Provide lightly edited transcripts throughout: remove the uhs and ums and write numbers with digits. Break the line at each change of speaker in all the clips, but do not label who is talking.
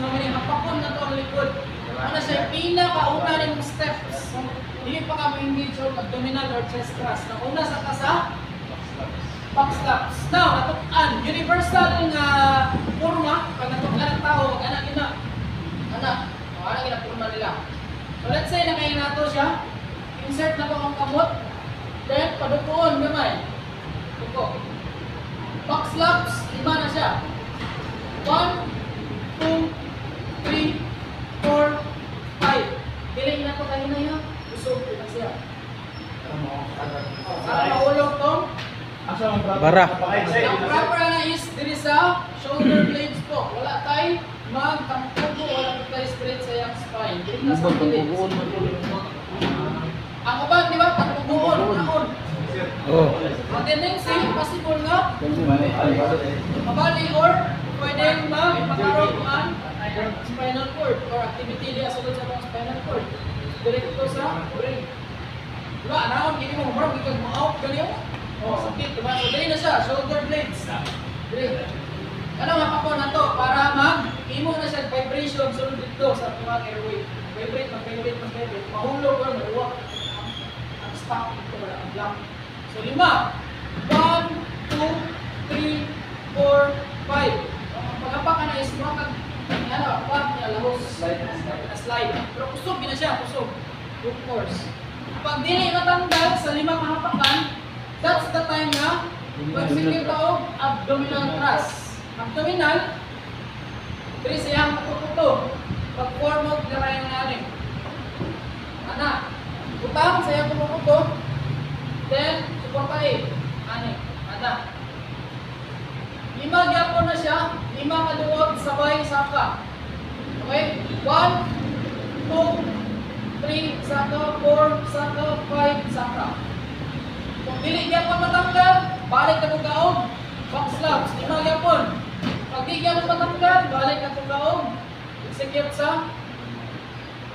So, hapakon na to ang likod. Ano siya, pinakauna rin steps. Hindi pa kami engage sa abdominal or chest thrust. Nauna sa kasa, back slaps. Now, natukan. Universal nga forma, pag natukan ng tao, anak ina. Anak ina forma nila. So, let's say, nakain nato siya. Insert na po ang kamot. Then, padutuon gamay. Tuko. Back slaps, 5 na siya. 1, 2, 3, 4, 5. Piling na ito kanina yun. Usog na siya. Para maulog to.
Bara.
Ang proper na is diri sa shoulder blades po. Wala tayo magtampugo, wala tayo straight sa yung spine. Diri na sa blades. Ang uban, di ba? Tampugoon, naon.
Oh.
Ang tendency, possible nga mabali or pwedeng magkaroon ang spinal cord or activity niya sulod sa mga spinal cord. Direkto sa brain. Diba? Anaon, hindi mo marang ikag ma-out ganyan. O, sakit. Diba? So, dali na siya. Shoulder blades. Dali. Ano nga po na to? Para mag-imo na siya vibration sulod dito sa mga airway. Vibrate. Mahulog or maluwak. Ang stop dito. Ang block. So, 5. 1, 2, 3, 4, 5. Ang pagkapak ka na is mga slide. Pero kusog na siya, kusog. Of course. Pag dili matanggal sa 5 kahapakan, that's the time na pag-sikip o abdominal thrust. Abdominal, dili siyang katukuto. Pag-form of the line natin. Ana, utang sa iyang katukuto, then, supapay. Ani, ana. 5 gyapon na siya, 5 kaduwag sabay saka. Okay? 1, 2, 3, saka, 4, saka, 5, saka. Kung dili gyapon matanggal, balik na kong gaog, back slaps, 5 gyapon. Pag di gyapon matanggal, balik na kong gaog, execute sa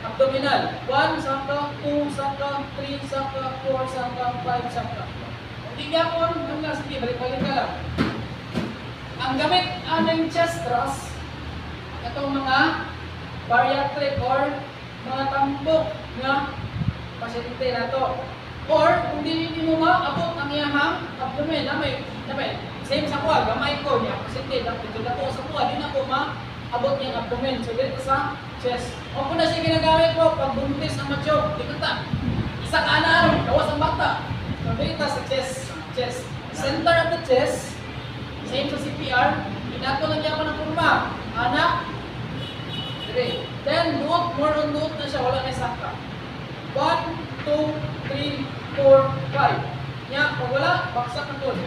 abdominal. 1, saka, 2, saka, 3, saka, 4, saka, 5, saka. Kung di gyapon, hanggang sige, balik-balik ka lang. Ang gamit anong chest thrust, itong mga bariatric or mga tambok na pasyente na to. Or kung hindi mo maabot ang iyahang abdomen, namay, same sa kuha, gamay ko niya, pasyente, dito na po sa kuha, di na po maabot yung abdomen. So dito sa chest. O kung na siya ginagamit po, pag buntis ang macho, di kata, isa ka na gawas ang bata. So dito sa chest. Center of the chest, same sa CPR, inato lang niya ako ng kurma. Anak, okay. Then, more on duot na siya, wala na sakta. 1, 2, 3, 4, 5. Nya, pag wala, baksak na doon.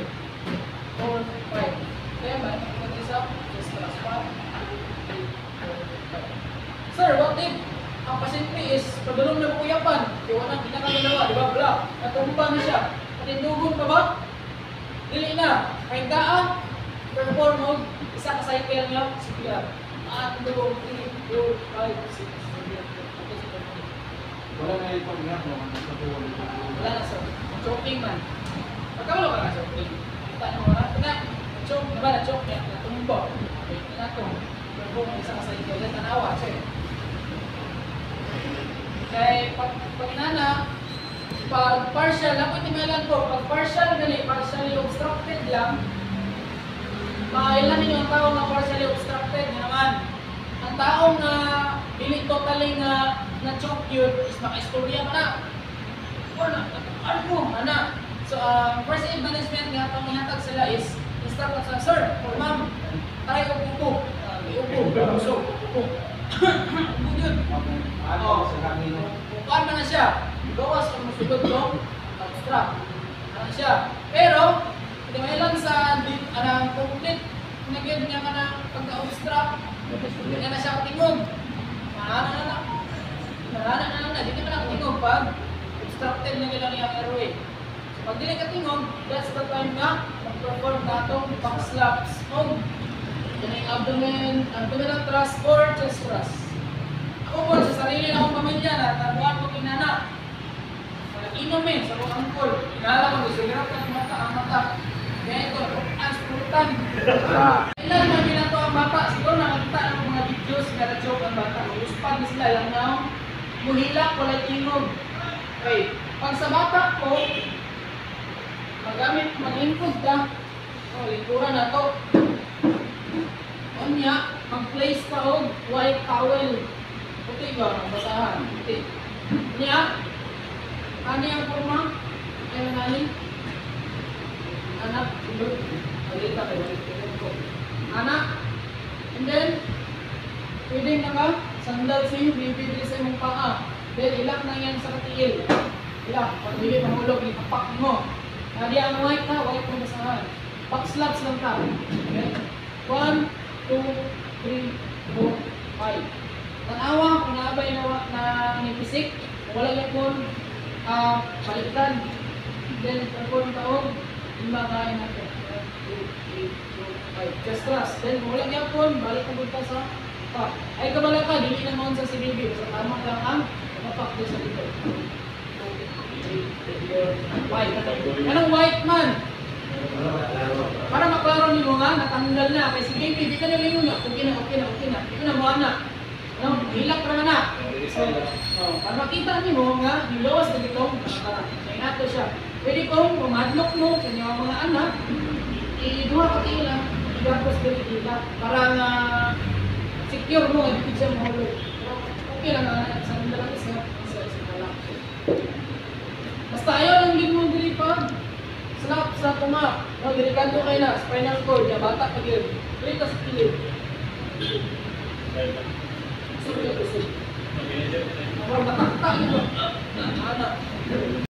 4, 5. Kaya ba, natin sa just class 1, 2, 3, 4, 5. Sir, what if ang pasyente is padulong na puyapan? Di wala pinakagalawa, di ba? Black. Natumba na siya. Patindugon pa ba? Dili na. Kahit daan, perform mode, isa ka cycle niya, CPR. 1, 2, 3, 4, 5, 6, 7, 8.
Wala na ito nga po.
Wala na sir. Choking man. Pagkawala ka na choking. Kita na mo na. Choke, diba na choke niya? Natumbo. Wait na ito. Perform isa ka cycle. Yan tanawa, sir. Kaya pag inana, pag partial, dapat timalan ko, pag partial gani, partially obstructed lang, mailan ninyo ang tao na partially obstructed na naman. Ang tao na dili totally na choke yun is maka-istorya pa na. Or na, ana. So, first aid management nga itong ihatag sila is instruct sa sir, or ma'am, tayo upo. Upo. So, upo. Upo yun. Upuan na siya. Gawas ang musulod ko, obstruct. Ano siya. Pero, hindi may lang sa complete nagyan niya ka ng pagka-obstruct, hindi na siya katingog. Mahana na. Hindi pa nakatingog pag obstructed na nila yung airway. So, pag hindi katingog, that's the time na mag-perform na itong back slaps o yan yung abdominal thrust or chest thrust. Ako po, sa sarili na akong pamilya na tabuhan ko kinana. Inumin sa mga angkol. Inala ko, gusto hirap ka ng mata. Kaya ito, ang spulutan. Ilan namin na to ang bata. Siguro nakakita ng mga videos na na-choke ang bata. Uspad na sila lang na muhilak, wala tingog. Okay. Pag sa bata ko, magamit, mag-input ka. O, likuran na to. Unya, mag-place ka og white towel. Puti ba? Basahan. Puti. Unya, ano yung forma? Ayun nahin. Anak, balita kayo. Anak. And then, pwede na ka, sandal sa'yo, bibili sa imong paa. Then, ilak na yan sa katiil. Ilak, pag hindi mahulog, ipapak mo. Nadi ang white na, white mo basahan. Backslaps lang ka. Okay? 1, 2, 3, 4, 5. Tanawa, kung naabay na nipisik, wala yan po, balikan. Then, pagpun taong, lima kain natin. 1, 2, 3, 4, 5. Just trust. Then, kung wala yan po, balik na punta sa top. Ay, kabala ka, dili na mo sa CBB. Sa tama lang ang kapak doon sa dito. 2, 3, 4, 5. Anong white man? Para maklaro ni mo nga, natanggal na. Kaya si baby, di ka na lingon na. Okay na. Di ko na mo anak. Ano? Hilak ka na. So, para makita ni mo nga, nilawas na dito. Kaya nato siya. Pwede kong pumadlok mo sa inyong mga anak. I-duha ka tila. I-gapos ka tila. Para nga secure mo. Ibig siya mahulog. Okay lang nga. Sa nila lang isa. Isa. Basta ayaw lang din mo dili pa. Sa tuma. No, dirikanto kayo na. Spinal cord. Ya, bata pa yun. Dito sa kilid. Sulit. Matakta yun. Anak.